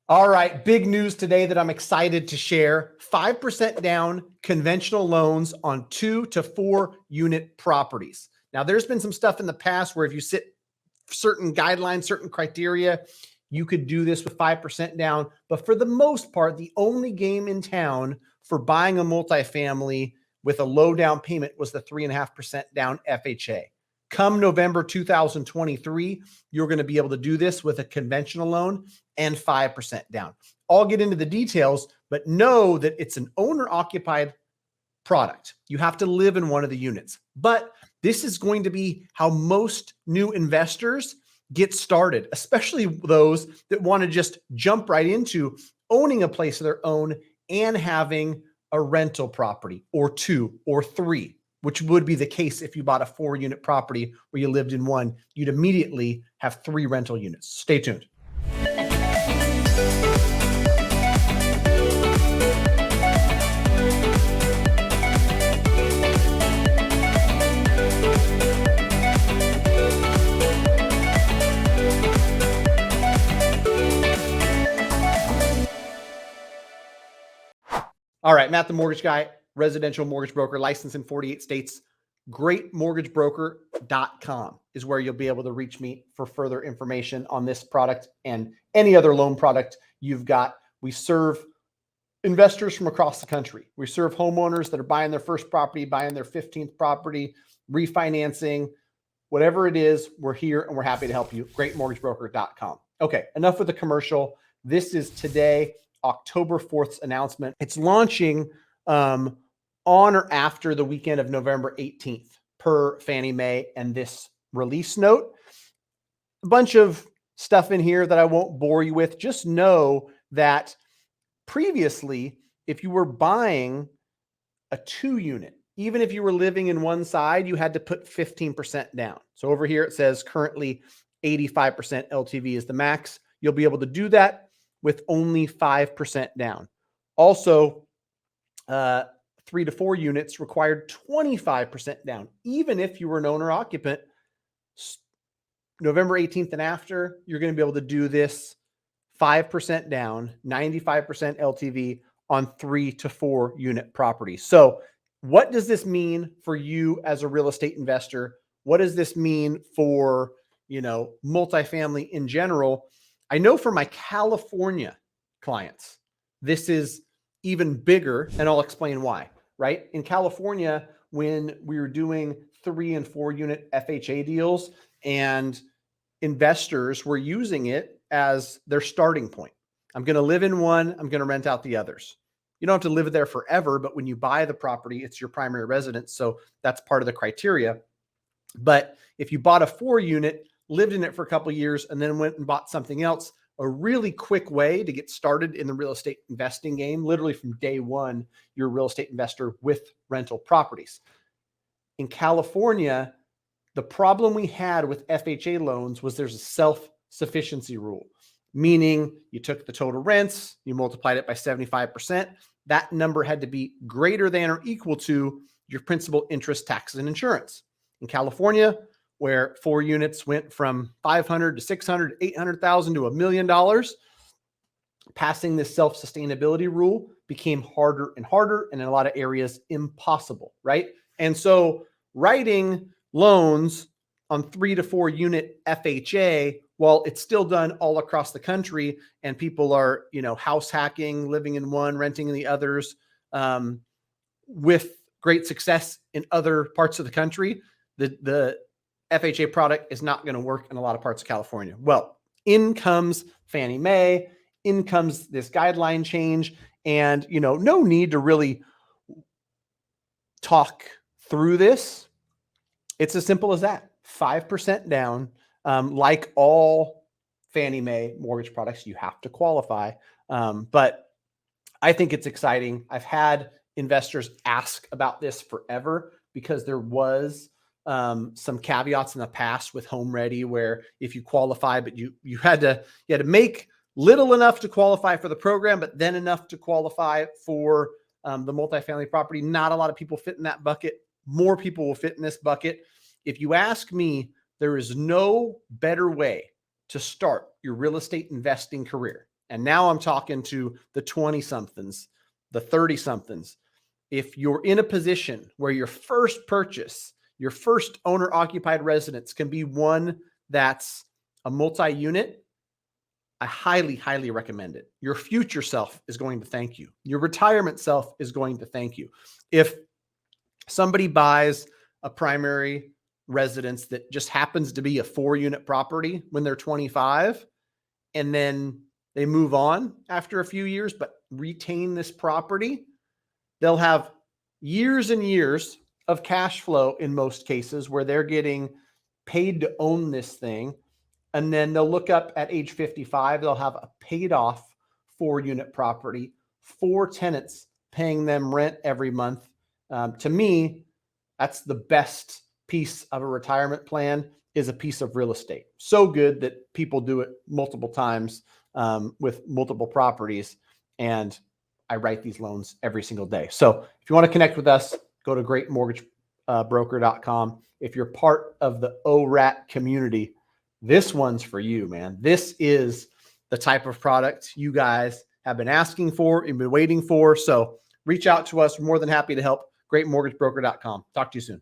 All right, big news today that I'm excited to share. 5% down conventional loans on 2 to 4 unit properties. Now, there's been some stuff in the past where if you sit certain guidelines, certain criteria, you could do this with 5% down. But for the most part, the only game in town for buying a multifamily with a low down payment was the 3.5% down FHA. Come November 2023, you're going to be able to do this with a conventional loan and 5% down. I'll get into the details, but know that it's an owner-occupied product. You have to live in one of the units. But this is going to be how most new investors get started, especially those that want to just jump right into owning a place of their own and having a rental property or 2 or 3, which would be the case if you bought a 4-unit property where you lived in one. You'd immediately have 3 rental units. Stay tuned. All right, Matt, the mortgage guy, residential mortgage broker, licensed in 48 states. Greatmortgagebroker.com is where you'll be able to reach me for further information on this product and any other loan product you've got. We serve investors from across the country. We serve homeowners that are buying their first property, buying their 15th property, refinancing, whatever it is, we're here and we're happy to help you. Greatmortgagebroker.com. Okay, enough with the commercial. This is today, October 4th's announcement. It's launching on or after the weekend of November 18th per Fannie Mae and this release note. A bunch of stuff in here that I won't bore you with. Just know that previously, if you were buying a 2-unit, even if you were living in one side, you had to put 15% down. So over here, it says currently 85% LTV is the max. You'll be able to do that with only 5% down. Also, 3 to 4 units required 25% down. Even if you were an owner occupant, November 18th and after, you're going to be able to do this 5% down, 95% LTV on 3 to 4 unit properties. So what does this mean for you as a real estate investor? What does this mean for, multifamily in general? I know for my California clients, this is even bigger, and I'll explain why, right? In California, when we were doing 3 and 4 unit FHA deals and investors were using it as their starting point. I'm going to live in one, I'm going to rent out the others. You don't have to live there forever, but when you buy the property, it's your primary residence. So that's part of the criteria. But if you bought a 4-unit, lived in it for a couple of years, and then went and bought something else, a really quick way to get started in the real estate investing game, literally from day one, you're a real estate investor with rental properties. In California, the problem we had with FHA loans was there's a self-sufficiency rule, meaning you took the total rents, you multiplied it by 75%. That number had to be greater than or equal to your principal, interest, taxes, and insurance. In California, where 4 units went from 500 to 600, 800,000 to $1 million, passing this self-sustainability rule became harder and harder, and in a lot of areas impossible, right? And so writing loans on 3 to 4 unit FHA, while it's still done all across the country and people are, house hacking, living in one, renting in the others, with great success in other parts of the country, the FHA product is not going to work in a lot of parts of California. Well, in comes Fannie Mae, in comes this guideline change, and no need to really talk through this. It's as simple as that. 5% down. Like all Fannie Mae mortgage products, you have to qualify. But I think it's exciting. I've had investors ask about this forever because there was some caveats in the past with Home Ready, where if you qualify, but you had to make little enough to qualify for the program, but then enough to qualify for the multifamily property. Not a lot of people fit in that bucket. More people will fit in this bucket. If you ask me, there is no better way to start your real estate investing career And now I'm talking to the 20 somethings, the 30 somethings. If you're in a position where your first purchase, your first owner occupied residence can be one that's a multi-unit, I highly, highly recommend it. Your future self is going to thank you. Your retirement self is going to thank you. If somebody buys a primary residence that just happens to be a 4-unit property when they're 25, and then they move on after a few years, but retain this property, they'll have years and years of cash flow in most cases where they're getting paid to own this thing. And then they'll look up at age 55, they'll have a paid off 4-unit property, 4 tenants paying them rent every month. To me, that's the best piece of a retirement plan, is a piece of real estate. So good that people do it multiple times with multiple properties. And I write these loans every single day. So if you want to connect with us, go to greatmortgagebroker.com. If you're part of the ORAT community, this one's for you, man. This is the type of product you guys have been asking for and been waiting for. So reach out to us. We're more than happy to help. greatmortgagebroker.com. Talk to you soon.